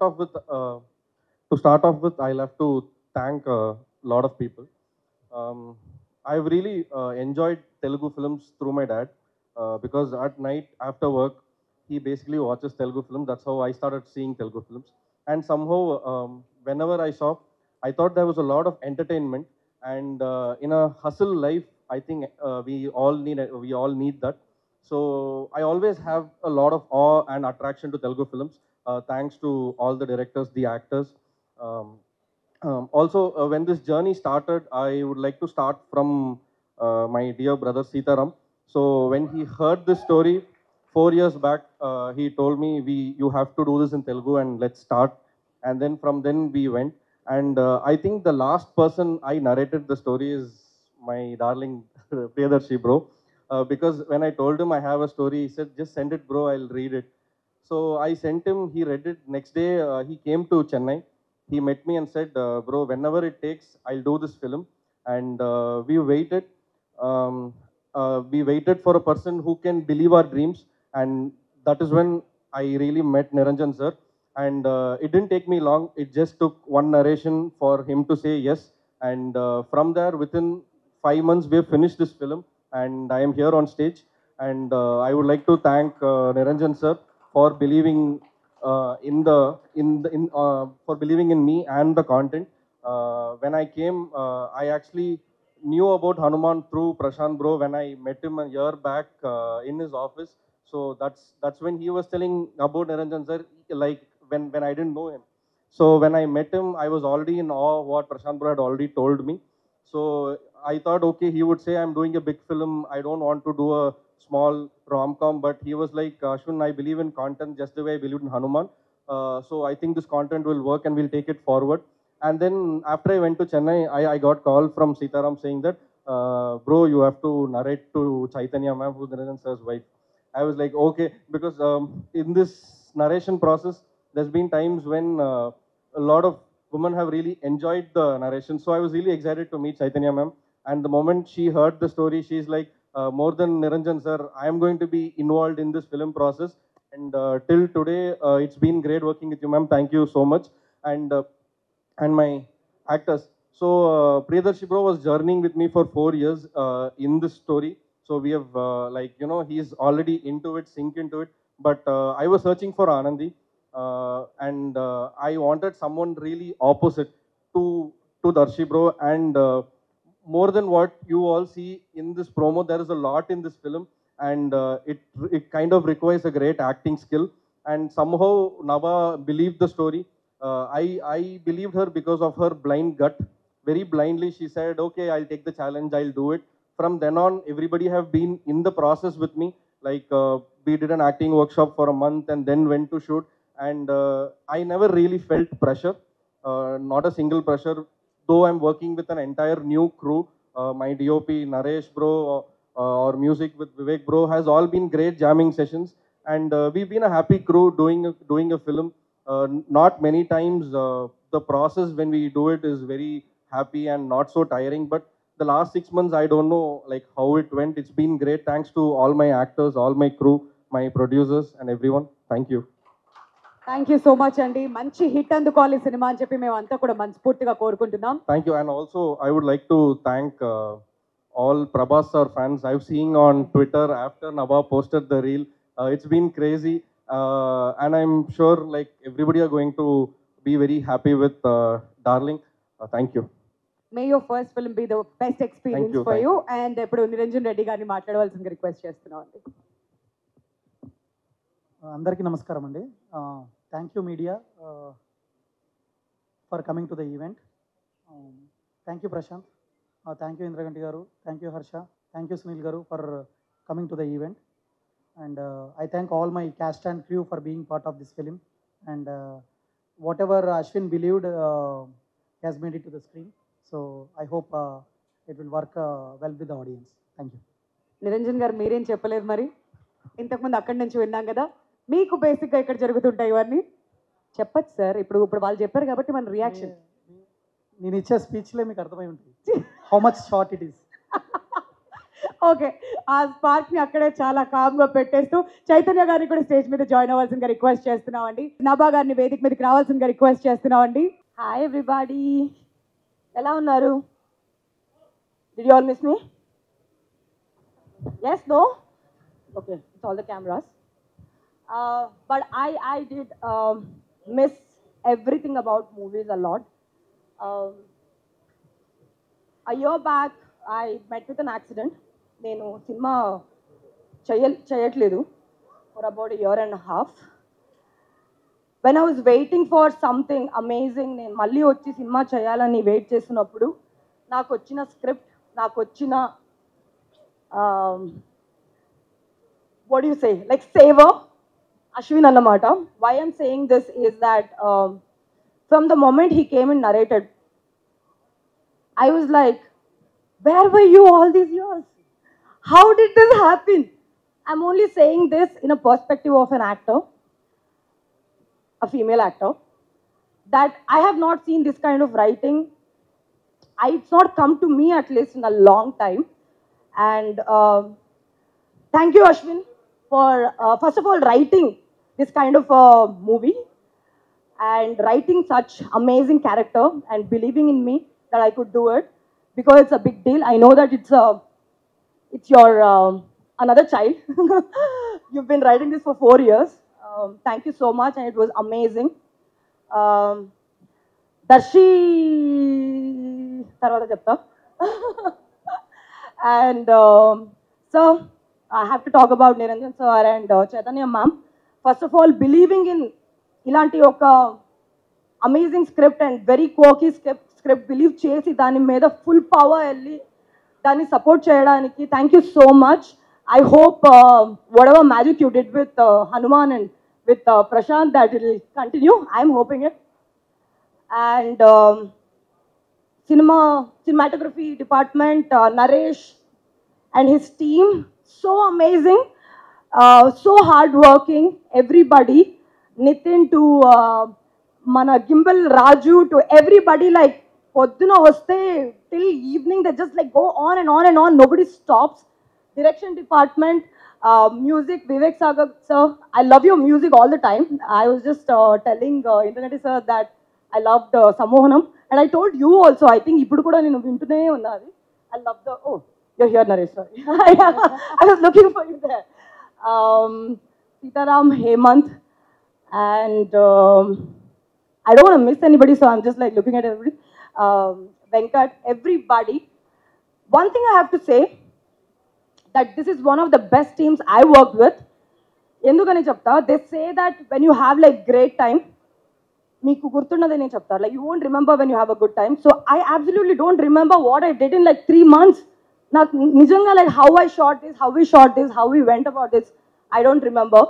off with, I'll have to thank a lot of people. I've really enjoyed Telugu films through my dad, because at night after work, he basically watches Telugu films. That's how I started seeing Telugu films. And somehow, whenever I saw, I thought there was a lot of entertainment. And in a hustle life, I think we all need that. So I always have a lot of awe and attraction to Telugu films, thanks to all the directors, the actors. Also, when this journey started, I would like to start from my dear brother Sitaram. So when he heard this story 4 years back, he told me, you have to do this in Telugu and let's start. And then from then we went. And I think the last person I narrated the story is my darling Priyadarshi bro. Because when I told him I have a story, he said, just send it bro, I'll read it. So I sent him, he read it. Next day, he came to Chennai. He met me and said, bro, whenever it takes, I'll do this film. And we waited. We waited for a person who can believe our dreams. And that is when I really met Niranjan sir. And it didn't take me long. It just took one narration for him to say yes. And from there, within 5 months, we have finished this film. And I am here on stage. And I would like to thank Niranjan sir for believing for believing in me and the content. When I came, I actually knew about Hanuman through Prashant bro when I met him a year back in his office. So that's when he was telling about Niranjan sir, like when I didn't know him. So when I met him, I was already in awe of what Prashant bro had already told me. So I thought, okay, he would say, I'm doing a big film. I don't want to do a small rom-com. But he was like, Ashwin, I believe in content just the way I believed in Hanuman. So I think this content will work and we'll take it forward. And then after I went to Chennai, I got call from Sitaram saying that, bro, you have to narrate to Chaitanya ma'am, who's Niranjan sir's wife. I was like, okay, because in this narration process, there's been times when a lot of women have really enjoyed the narration. So I was really excited to meet Chaitanya ma'am. And the moment she heard the story, she's like, more than Niranjan sir, I am going to be involved in this film process. And till today, it's been great working with you, ma'am. Thank you so much. And my actors. So Priyadarshi bro was journeying with me for 4 years in this story. So we have he's already into it, sink into it. But I was searching for Anandi. And I wanted someone really opposite to Darshi bro. And more than what you all see in this promo, there is a lot in this film. And it kind of requires a great acting skill. And somehow Nava believed the story. I believed her because of her blind gut. Very blindly, she said, okay, I'll take the challenge, I'll do it. From then on, everybody have been in the process with me. Like we did an acting workshop for a month and then went to shoot. And I never really felt pressure, not a single pressure. Though I'm working with an entire new crew, my DOP, Naresh bro, or music with Vivek bro, has all been great jamming sessions. And we've been a happy crew doing a film. Not many times the process when we do it is very happy and not so tiring. But the last 6 months, I don't know like how it went. It's been great. Thanks to all my actors, all my crew, my producers, and everyone. Thank you. Thank you so much అండి. మంచి hit అందుకోవాలి ఈ cinema అని చెప్పి మేము అంతా కూడా మనస్ఫూర్తిగా కోరుకుంటున్నాం. Thank you. And also, I would like to thank all Prabhas sir fans. I've seen on Twitter after Nabha posted the reel. It's been crazy. And I'm sure like everybody are going to be very happy with Darling. Thank you. May your first film be the best experience you, for thank you. And ఇప్పుడు నిరంజన్ రెడ్డి గారిని మాట్లాడవలసిందిగా request చేస్తున్నాం అండి. అందరికీ నమస్కారం అండి. Thank you media for coming to the event. Thank you Prashant, thank you Indraganti garu, thank you Harsha, thank you Sunil garu for coming to the event. And I thank all my cast and crew for being part of this film. And whatever Ashwin believed has made it to the screen. So I hope it will work well with the audience. Thank you. Niranjan గారు మీరేం చెప్పలేదు మరి, ఇంతకుముందు అక్కడి నుంచి విన్నాం కదా. మీకు బేసిక్గా ఇక్కడ జరుగుతుంటాయి ఇవన్నీ చెప్పచ్చు సార్. ఇప్పుడు వాళ్ళు చెప్పారు కాబట్టి మన రియాక్షన్. నేను ఇచ్చే స్పీచ్లే మీకు అర్థమై ఉంటుంది how much short it is. Okay, ఆ స్పార్క్ ని అక్కడే చాలా కామ్ గా పెట్టేస్తూ చైతన్య గారిని కూడా స్టేజ్ మీద జాయిన్ అవ్వాల్సిందిగా రిక్వెస్ట్ చేస్తున్నామండి. నభా గారిని వేదిక మీదకి రావాల్సిందిగా రిక్వెస్ట్ చేస్తున్నామండి. హాయ్ ఎవ్రీబాడీ, ఎలా ఉన్నారు? Did you all miss me? Yes, no? Okay, it's all the cameras. But I did miss everything about movies a lot. A year back, I met with an accident. నేను cinema చేయట్లేదు for about a year and a half. When I was waiting for something amazing, నేను మళ్ళీ వచ్చి cinema చేయాలని wait చేస్తున్నప్పుడు నాకు వచ్చిన script, నాకు వచ్చిన what do you say, like saver, Ashwin Annamata. Why I'm saying this is that from the moment he came and narrated, I was like, where were you all these years? How did this happen? I'm only saying this in a perspective of an actor, a female actor, that I have not seen this kind of writing. It's not come to me at least in a long time. And thank you, Ashwin, for first of all writing this kind of a movie and writing such amazing character and believing in me that I could do it, because it's a big deal. I know that it's your another child. You've been writing this for 4 years. Thank you so much, and it was amazing. Darshi tarvata chepta. And so I have to talk about Niranjan sir and Chaitanya ma'am. First of all, believing in ilanti oka amazing script and very quirky script believe chesi dani meda full power elli dani support cheyadaniki thank you so much. I hope whatever magic you did with Hanuman and with Prashant, that it will continue. I am hoping it. And cinematography department, Naresh and his team, so amazing, so hardworking, everybody, Nitin to mana Gimbal, Raju, to everybody, like podduna vaste till evening, they just like go on and on and on, nobody stops. Direction department, music, Vivek Sagar sir, I love your music all the time. I was just telling Internet sir that I loved Samohanam, and I told you also, I think ippudu kuda nenu vintune unnadi. I love the, oh, you're here, Naresh, sorry. I was looking for you there. Sitaram, Hemant, and I don't want to miss anybody, so I'm just like looking at everybody. Venkat, everybody. One thing I have to say, that this is one of the best teams I worked with. Endukani chepta, they say that when you have like great time, meeku gurtunnade ne cheptaru, like you won't remember when you have a good time. So I absolutely don't remember what I did in like 3 months. Not nijanga, like how I shot this, how we shot this, how we went about this, I don't remember.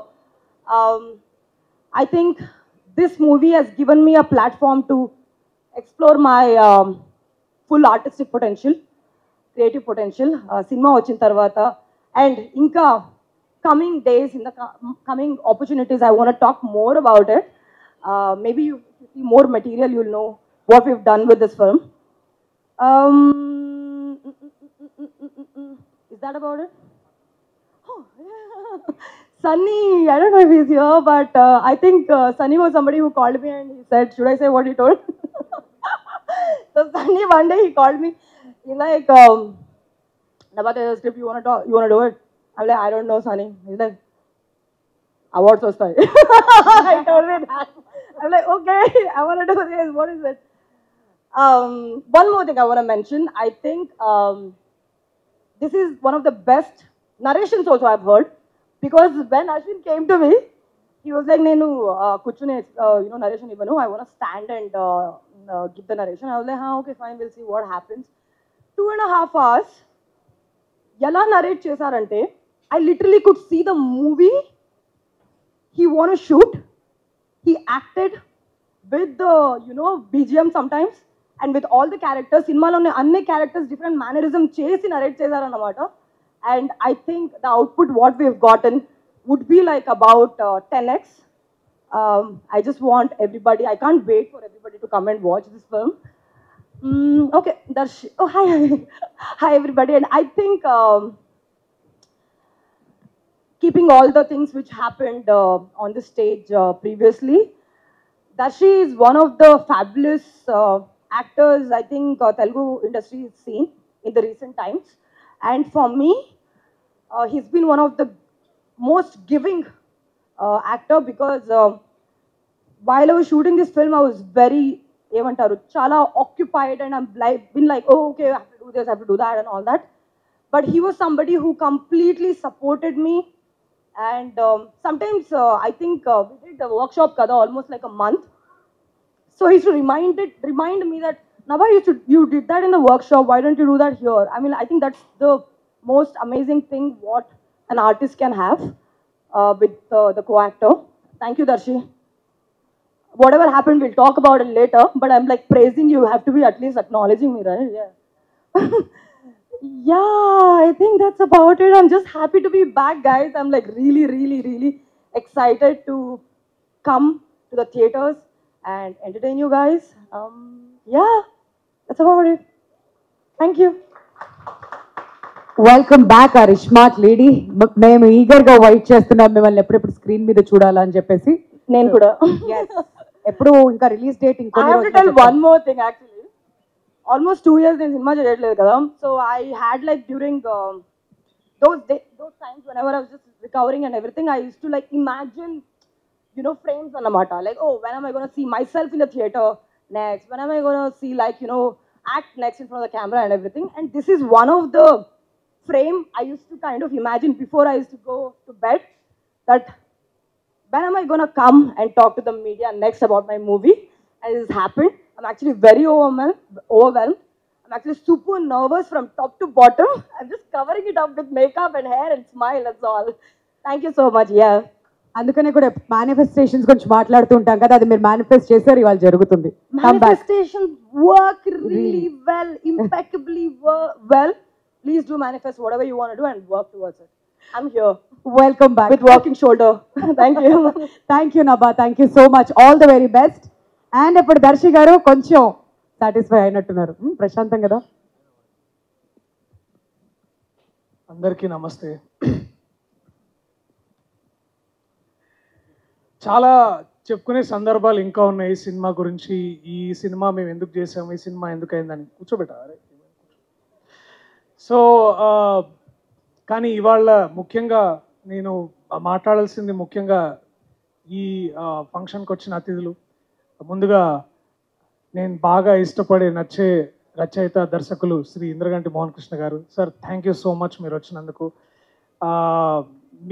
I think this movie has given me a platform to explore my full artistic potential, creative potential. Cinema vachin tarvata and inka coming days, in the coming opportunities, I want to talk more about it. Maybe if you see more material, you'll know what we've done with this film. Is that about it? Oh, Sunny, I don't know if he's here, but I think Sunny was somebody who called me and he said, should I say what he told? So Sunny, one day he called me. He's like, Nabha, there's a script, you want to do it? I'm like, I don't know, Sunny. He's like, awards vastay. I told him that. I'm like, okay, I want to do this. What is it? One more thing I want to mention. I think this is one of the best narrations also I've heard. Because when Ashwin came to me, he was like, Nenu kuchune, narration ivanu. I want to stand and give the narration. I was like, okay, fine, we'll see what happens. 2.5 hours, yala narrate chesarante, I literally could see the movie he want to shoot. He acted with the, BGM sometimes, and with all the characters. Cinema lo anne characters different mannerism chesi narrate chesaranamata. And I think the output what we've gotten would be like about 10x. I just want everybody, I can't wait for everybody to come and watch this film. Okay, Darshi. Oh, hi. Hi, everybody. And I think keeping all the things which happened on the stage previously, Darshi is one of the fabulous actors I think Telugu industry has seen in the recent times. And for me, he's been one of the most giving actor because while I was shooting this film, I was very, chala occupied and I'm like, been like, oh, okay, I have to do this, I have to do that and all that. But he was somebody who completely supported me. And sometimes I think we did the workshop kada almost like a month. So he used to remind me that, Nabha, you did that in the workshop, why don't you do that here? I mean, I think that's the most amazing thing what an artist can have with the co-actor. Thank you, Darshi. Whatever happened, we'll talk about it later, but I'm like praising you, have to be at least acknowledging me, right? Yeah. Yeah, I think that's about it. I'm just happy to be back, guys. I'm like really, really, really excited to come to the theaters and entertain you guys. Yeah, that's about it. Thank you. Welcome back ఆ రిష్మార్ట్ lady. మేము eager గా wait చేస్తున్నాం మిమ్మల్ని ఎప్పుడెప్పుడు screen మీద చూడాలని చెప్పేసి. నేను కూడా ఎప్పుడు ఇంకా రిలీజ్ డేట్ ఇంకో I have to tell one more thing actually. Almost 2 years నేను సినిమా చేయట్లేదు కదా. So I had like during those times whenever I was just recovering and everything, I used to like imagine, frames annamata. Like, oh, when am I going to see myself in the theater next? When am I going to see like, act next in front of the camera and everything? And this is one of the frame I used to kind of imagine before I used to go to bed, that when am I going to come and talk to the media next about my movie? And this has happened. I'm actually very overwhelmed. I'm actually super nervous from top to bottom. I'm just covering it up with makeup and hair and smile, that's all. Thank you so much, yeah. అందుకనే కూడా manifestations గురించి మాట్లాడుతూ ఉంటాం కదా, అది మీరు manifest చేశారు, ఇవాళ జరుగుతుంది. Manifestations work really well, impeccably well. Please do manifest whatever you want to do and work towards it. I'm here. Welcome back With working shoulder. Thank you. Thank you Nabha, thank you so much, all the very best. And ఇప్పుడు దర్శి గారు కొంచెం satisfy అయినట్టున్నారు, ప్రశాంతం కదా. అందరికీ నమస్తే. చాలా చెప్పుకునే సందర్భాలు ఇంకా ఉన్నాయి సినిమా గురించి. ఈ సినిమా మేము ఎందుకు చేసాము, ఈ సినిమా ఎందుకు అయిందని కూర్చోబెట్టారు. సో కానీ ఇవాళ ముఖ్యంగా నేను మాట్లాడాల్సింది ముఖ్యంగా ఈ ఫంక్షన్కి వచ్చిన అతిథులు. ముందుగా నేను బాగా ఇష్టపడే నచ్చే రచయిత దర్శకులు శ్రీ ఇంద్రగంటి మోహన్ కృష్ణ గారు. Sir, thank you so much మీరు వచ్చినందుకు.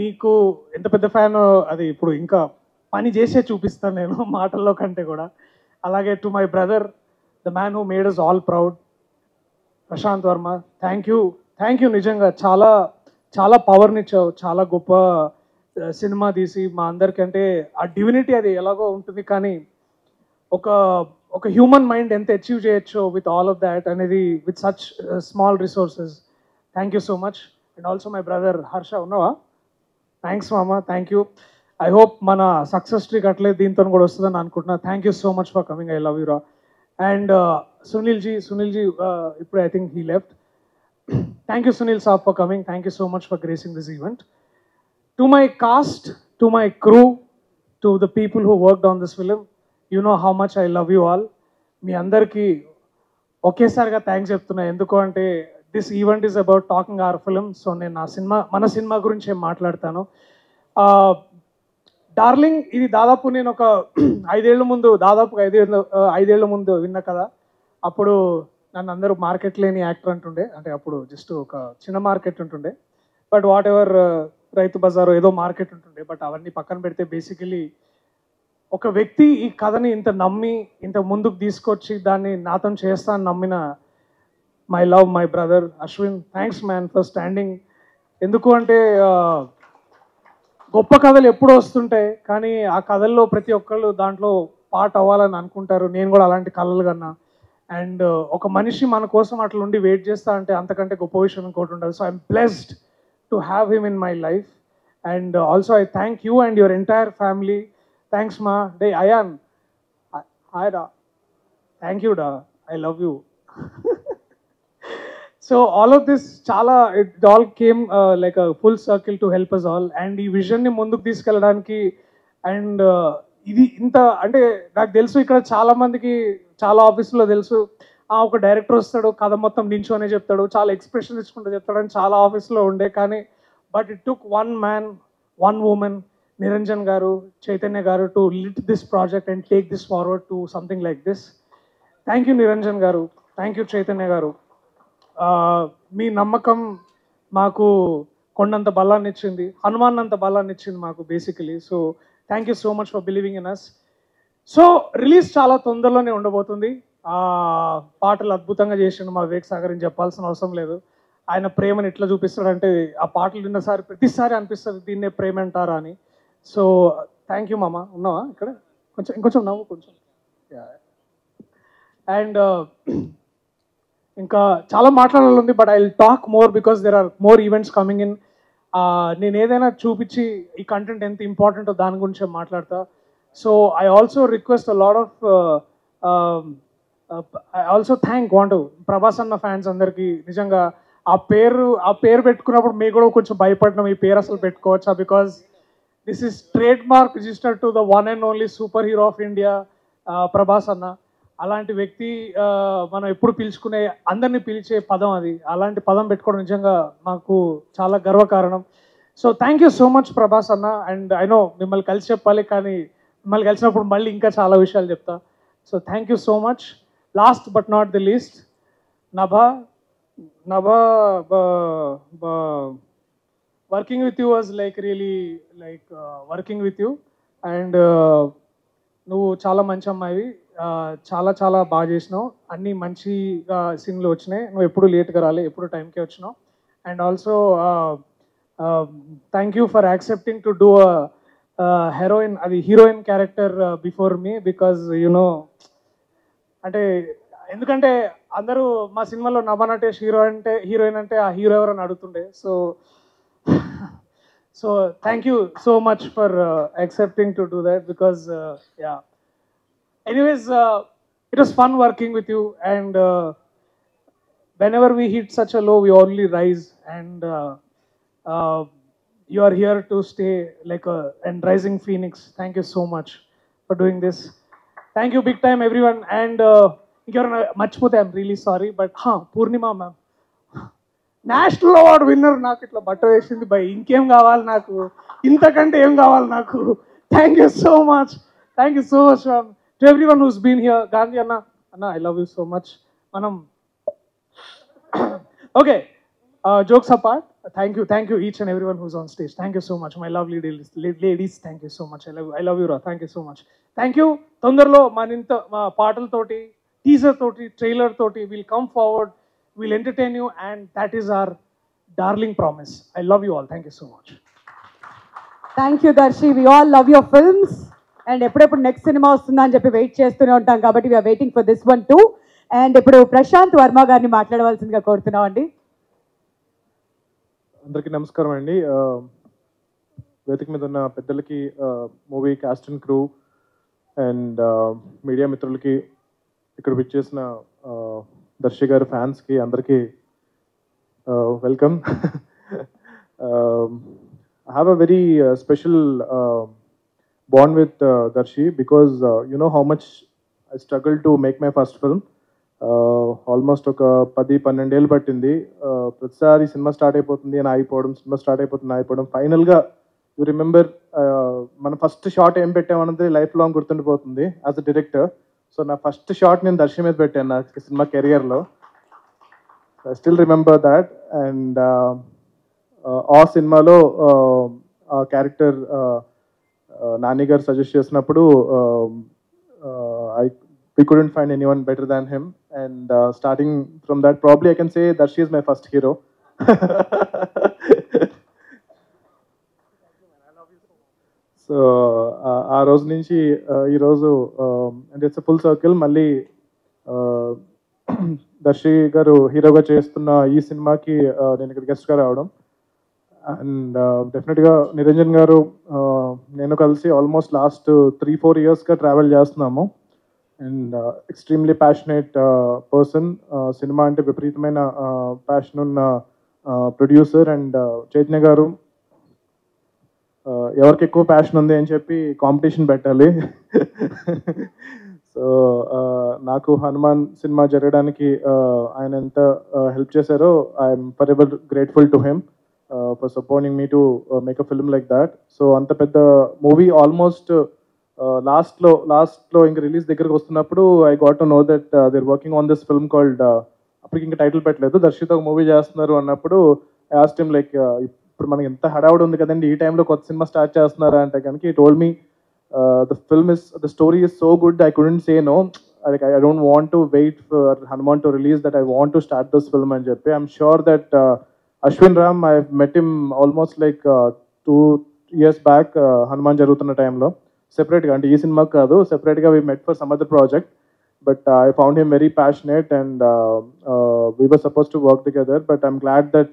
మీకు ఎంత పెద్ద ఫ్యాన్ అది ఇప్పుడు ఇంకా పని చేసే చూపిస్తాను నేను మాటల్లో కంటే కూడా. అలాగే to my brother, the man who made us all proud, Prashanth Varma, thank you నిజంగా. చాలా చాలా పవర్నిచ్చావు, చాలా గొప్ప సినిమా తీసి మా అందరికంటే ఆ డివినిటీ అది ఎలాగో ఉంటుంది, కానీ ఒక హ్యూమన్ మైండ్ ఎంత అచీవ్ చేయొచ్చో విత్ ఆల్ ఆఫ్ దాట్ అనేది, with such small resources. Thank you so much. And also my brother Harsha, ఉన్నావా? థ్యాంక్స్ మామ, థ్యాంక్ యూ. ఐ హోప్ మన సక్సెస్ స్ట్రీక్ అట్లే దీంతో కూడా వస్తుందని అనుకుంటున్నా. Thank you so much for coming, I love you రా. అండ్ సునీల్ జీ ఇప్పుడు I think he left. Thank you, Sunil Saab, for coming. Thank you so much for gracing this event. To my cast, to my crew, to the people who worked on this film, you know how much I love you all. మీ అందరికీ ఒకేసారిగా thanks చెప్తున్నా. ఎందుకు అంటే this event is about talking hour film. So నేను మన cinema గురించి మాట్లాడతాను. Darling ఇది దాదాపు నేను ఒక 5 ఏళ్ళ ముందు, దాదాపుగా 5 ఏళ్ళ ముందు విన్నా కదా. అప్పుడు నన్ను అందరూ మార్కెట్ లేని యాక్టర్ అంటుండే, అంటే అప్పుడు జస్ట్ ఒక చిన్న మార్కెట్ ఉంటుండే. బట్ వాట్ ఎవర్ రైతు బజారు ఏదో మార్కెట్ ఉంటుండే. బట్ అవన్నీ పక్కన పెడితే బేసికలీ ఒక వ్యక్తి ఈ కథని ఇంత నమ్మి ఇంత ముందుకు తీసుకొచ్చి దాన్ని నాతో చేస్తా అని నమ్మిన my love my brother Ashwin, thanks man for standing. ఎందుకు అంటే గొప్ప కథలు ఎప్పుడు వస్తుంటాయి, కానీ ఆ కథల్లో ప్రతి ఒక్కళ్ళు దాంట్లో పార్ట్ అవ్వాలని అనుకుంటారు. నేను కూడా అలాంటి కళలు కన్నా. అండ్ ఒక మనిషి మన కోసం అట్లా ఉండి వెయిట్ చేస్తా అంటే అంతకంటే గొప్ప విషయం ఇంకోటి ఉండదు. So I'm blessed to have him in my life. And also I thank you and your entire family. Thanks మా డే అయాన్, హాయ్ డా, థ్యాంక్ యూ డా, I love you. So all of this చాలా it all came like a full circle to help us all. And ఈ విజన్ని ముందుకు తీసుకెళ్ళడానికి and ఇది ఇంత అంటే నాకు తెలుసు ఇక్కడ చాలా మందికి చాలా ఆఫీసులో తెలుసు ఒక డైరెక్టర్ వస్తాడు కథ మొత్తం నించోనే చెప్తాడు, చాలా ఎక్స్ప్రెషన్ ఇచ్చుకుంటూ చెప్తాడని చాలా ఆఫీస్లో ఉండే. కానీ but it took one man, one women, Niranjan గారు, చైతన్య గారు to lead this project and take this forward to something like this. Thank you Niranjan గారు, థ్యాంక్ యూ చైతన్య గారు. మీ నమ్మకం మాకు కొండంత బలాన్ని ఇచ్చింది, హనుమాన్ అంత బలాన్ని ఇచ్చింది మాకు basically. So thank you so much for believing in us. So release చాలా తొందరలోనే ఉండబోతుంది. పాటలు అద్భుతంగా చేసిండు మా వివేక్ సాగర్, అని చెప్పాల్సిన అవసరం లేదు. ఆయన ప్రేమను ఎట్లా చూపిస్తాడంటే ఆ పాటలు విన్నసారి ప్రతిసారి అనిపిస్తుంది దీన్నే ప్రేమ అంటారా అని. సో థ్యాంక్ యూ మామ. ఉన్నావా ఇక్కడ? కొంచెం ఇంకొంచెం నవ్వు కొంచెం. అండ్ ఇంకా చాలా మాట్లాడాలి ఉంది, but I will talk more because there are more events coming in. నేను ఏదైనా చూపించి ఈ కంటెంట్ ఎంత ఇంపార్టెంటో దాని గురించి మాట్లాడతా. So I also request a lot of I also want Prabhas అన్న ఫ్యాన్స్ అందరికీ నిజంగా ఆ పేరు పెట్టుకున్నప్పుడు మీకు కూడా కొంచెం భయపడినాం, ఈ పేరు అసలు పెట్టుకోవచ్చా, because this is trade mark registered to the one and only super hero of India Prabhas అన్న. అలాంటి వ్యక్తి మనం ఎప్పుడు పిలుచుకునే అందరినీ పిలిచే పదం అది. అలాంటి పదం పెట్టుకోవడం నిజంగా మాకు చాలా గర్వకారణం. So thank you so much Prabhas అన్న. అండ్ ఐ నో మిమ్మల్ని కలిసి చెప్పాలి, కానీ మిమ్మల్ని కలిసినప్పుడు మళ్ళీ ఇంకా చాలా విషయాలు చెప్తా. So thank you so much. Last but not the least, Nabha working with you was like really like working with you. And నువ్వు చాలా మంచి అమ్మాయివి, చాలా చాలా బాగా చేసినావు, అన్నీ మంచిగా సీన్లు వచ్చినాయి, నువ్వు ఎప్పుడు లేట్గా రాలే, ఎప్పుడు టైంకే వచ్చినావు. And also thank you for accepting to do heroine, అది heroine character before me, because you know అంటే ఎందుకంటే అందరూ మా సినిమాలో నభనటేష్ హీరోయిన్ అంటే ఆ హీరో ఎవరని అడుగుతుండే. So thank you so much for accepting to do that, because yeah anyways it was fun working with you. And whenever we hit such a low we only rise, and you are here to stay like a rising phoenix. Thank you so much for doing this. Thank you big time everyone. And inkevarana marchipothe I'm really sorry, but Purnima ma'am national award winner, నాకు ఇట్లా బట్ట వేసింది by, ఇంకేం కావాలి నాకు, ఇంతకంటే ఏం కావాలి నాకు. Thank you so much ma'am. To everyone who's been here, Gandhi Anna, I love you so much. Manam. Okay, jokes apart, thank you each and everyone who's on stage. Thank you so much, my lovely ladies. Thank you so much. I love you, Ra. Thank you so much. Thank you. Tondarlo ma paatal toti, teaser toti, trailer toti, we'll come forward, we'll entertain you, and that is our darling promise. I love you all. Thank you so much. Thank you, Darshi. We all love your films. And ఎప్పుడెప్పుడు next cinema వస్తుందా అని చెప్పి wait చేస్తూనే ఉంటాం, కాబట్టి we are waiting for this one too. And ఇప్పుడు ప్రశాంత్ వర్మ గారిని మాట్లాడవలసిందిగా కోరుతున్నాం అండి. అందరికీ నమస్కారం అండి. వేదిక మీద ఉన్న పెద్దలకి, movie cost and crew and media మిత్రులకి, ఇక్కడ విచ్చేసిన దర్శి గారి ఫ్యాన్స్కి అందరికీ welcome. I have a very special bond with Darshi because you know how much I struggled to make my first film. Almost ఒక 10-12 ఏళ్ళు పట్టింది. ప్రతిసారి సినిమా స్టార్ట్ అయిపోతుంది అని ఆగిపోవడం, సినిమా స్టార్ట్ అయిపోతుంది ఆగిపోవడం. ఫైనల్గా యూ రిమెంబర్ మన ఫస్ట్ షాట్ ఏం పెట్టామన్నది లైఫ్ లాంగ్ గుర్తుండిపోతుంది యాజ్ అ డైరెక్టర్. సో నా ఫస్ట్ షాట్ నేను దర్శి మీద పెట్టాను నా సినిమా కెరియర్లో. I still remember that. And ఆ సినిమాలో ఆ క్యారెక్టర్ నాని గారు సజెస్ట్ చేసినప్పుడు we couldn't find anyone better than him, and starting from that, probably I can say Darshi is my first hero. So ఆ రోజు నుంచి ఈ రోజు అంటే ఇట్స్ ఫుల్ సర్కిల్. మళ్ళీ దర్శి గారు హీరోగా చేస్తున్న ఈ సినిమాకి నేను ఇక్కడ గెస్ట్గా రావడం, అండ్ డెఫినెట్గా నిరంజన్ గారు నేను కలిసి ఆల్మోస్ట్ లాస్ట్ 3-4 ఇయర్స్గా ట్రావెల్ చేస్తున్నాము. And extremely passionate person. Cinema అంటే విపరీతమైన ప్యాషన్ ఉన్న ప్రొడ్యూసర్. అండ్ చైతన్య గారు ఎవరికి ఎక్కువ ప్యాషన్ ఉంది అని చెప్పి కాంపిటీషన్ పెట్టాలి. సో నాకు హనుమాన్ సినిమా జరగడానికి ఆయన ఎంత హెల్ప్ చేశారో I'm forever grateful to him for supporting me to make a film like that. So అంత పెద్ద మూవీ ఆల్మోస్ట్ లాస్ట్లో ఇంకా రిలీజ్ దగ్గరకు వస్తున్నప్పుడు I got to know that they're working on this film called, అప్పటికి ఇంకా title పెట్టలేదు, దర్శితో ఒక మూవీ చేస్తున్నారు అన్నప్పుడు ఐ ఆస్క్డ్ హిమ్ లైక్ ఇప్పుడు మనకి ఎంత హడావుడి ఉంది కదండి, ఈ టైంలో కొత్త సినిమా స్టార్ట్ చేస్తున్నారా అంటే కనుక he told me the story is so good I couldn't say no. Like I don't want to wait for Hanuman to release that, I want to start this film and చెప్పి. I'm sure that Ashwin Ram, I've met him almost like 2 years back Hanuman జరుగుతున్న టైంలో సెపరేట్గా, అంటే ఈ cinema కాదు, సెపరేట్గా we met for some other project, but I found him very passionate and we were supposed to work together, but I'm glad that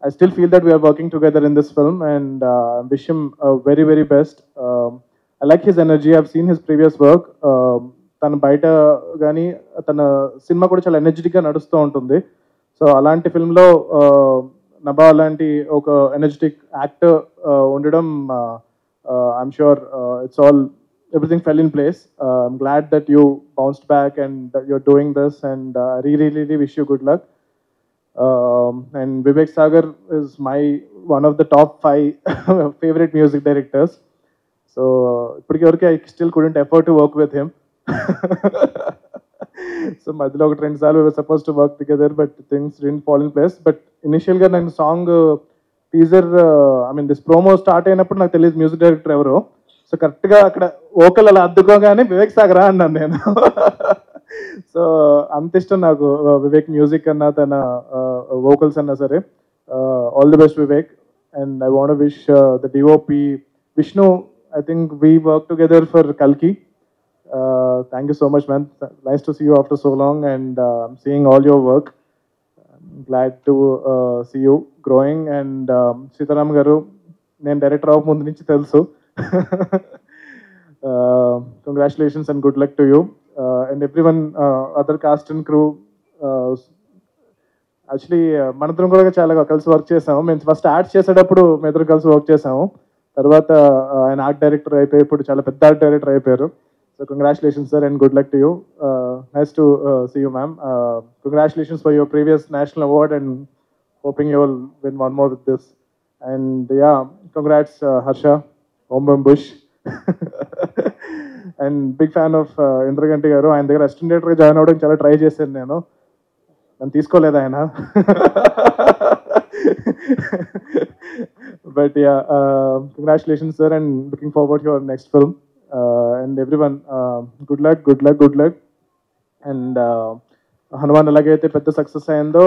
I still feel that we are working together in this film, and I wish him very very best. I like his energy. I've seen his previous work. తను బయట కానీ తన cinema కూడా చాలా ఎనర్జెటిక్గా నడుస్తూ ఉంటుంది. So అలాంటి ఫిల్మ్లో నభా అలాంటి ఒక ఎనర్జెటిక్ యాక్టర్ ఉండడం, I'm sure everything fell in place. I'm glad that you bounced back and that you're doing this, and I really wish you good luck. And Vivek Sagar is one of the top 5 favorite music directors. So I still couldn't afford to work with him. So madhilo oka 2 saalu we were supposed to work together, but things didn't fall in place. But initially ga nanu song teaser this promo start అయినప్పుడు నాకు తెలియదు music director ఎవరు. So కరెక్ట్గా అక్కడ vocal అలా అద్దుకోగానే వివేక్ సాగరా అన్నాను నేను. So అంత ఇష్టం నాకు వివేక్ మ్యూజిక్ అన్నా తన వోకల్స్ అన్నా సరే. All the best Vivek. And I want wish the DOP Vishnu, I think we work together for కల్కి. Thank you so much man, nice to see you after so long, and I'm seeing all your work. Glad to see you growing. And Sitaram garu, నేను director అవ్వక ముందు నుంచి తెలుసు. Congratulations and good luck to you and everyone, other cast and crew. Actually మనందరం కూడా చాలా కలిసి work చేసాము. మేము ఫస్ట్ యాడ్స్ చేసేటప్పుడు మేమిద్దరం కలిసి వర్క్ చేసాము. తర్వాత ఆయన ఆర్ట్ డైరెక్టర్ అయిపోయి ఇప్పుడు చాలా పెద్ద ఆర్ట్ డైరెక్టర్ అయిపోయారు. So congratulations sir and good luck to you. Nice to see you ma'am. Congratulations for your previous national award and hoping you will win one more with this. And yeah, congrats Harsha, Om Bush. And big fan of Indraganti garu. ఆయన దగ్గర assistant డైరెక్టర్గా join అవ్వడానికి చాలా try చేశాను నేను, నన్ను తీసుకోలేదు ఆయన. But yeah, congratulations sir and looking forward to your next film. And everyone, good luck. And Hanuman ఎలాగైతే పెద్ద సక్సెస్ అయిందో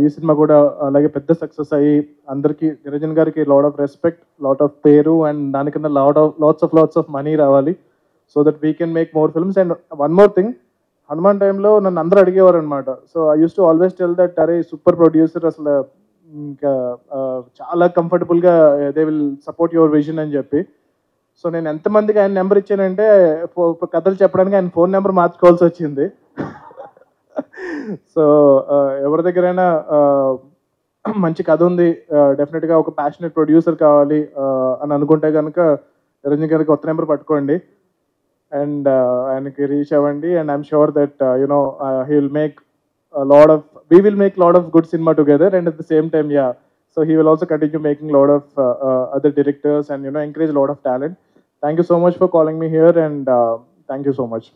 ఈ సినిమా కూడా అలాగే పెద్ద సక్సెస్ అయ్యి అందరికీ, నిరంజన్ గారికి lot of respect, lot of పేరు, అండ్ దానికన్నా లాట్స్ ఆఫ్ మనీ రావాలి, so that we can make more films. And one more thing, Hanuman టైంలో నన్ను అందరూ అడిగేవారు అనమాట. So I use to always tell that అరే సూపర్ ప్రొడ్యూసర్, అసలు ఇంకా చాలా కంఫర్టబుల్గా they will support your vision అని చెప్పి. సో నేను ఎంతమందికి ఆయన నెంబర్ ఇచ్చానంటే కథలు చెప్పడానికి ఆయన ఫోన్ నెంబర్ మార్చుకోవాల్సి వచ్చింది. సో ఎవరి దగ్గరైనా మంచి కథ ఉంది, డెఫినెట్గా ఒక ప్యాషనెట్ ప్రొడ్యూసర్ కావాలి అని అనుకుంటే కనుక నిరంజన్ గారికి కొత్త నెంబర్ పట్టుకోండి అండ్ ఆయనకి రీచ్ అవ్వండి. And I'm sure that you know he will make we will make a lot of good cinema together, and at the same time, yeah, so he will also continue making a lot of other directors and encourage a lot of talent. Thank you so much for calling me here, and thank you so much.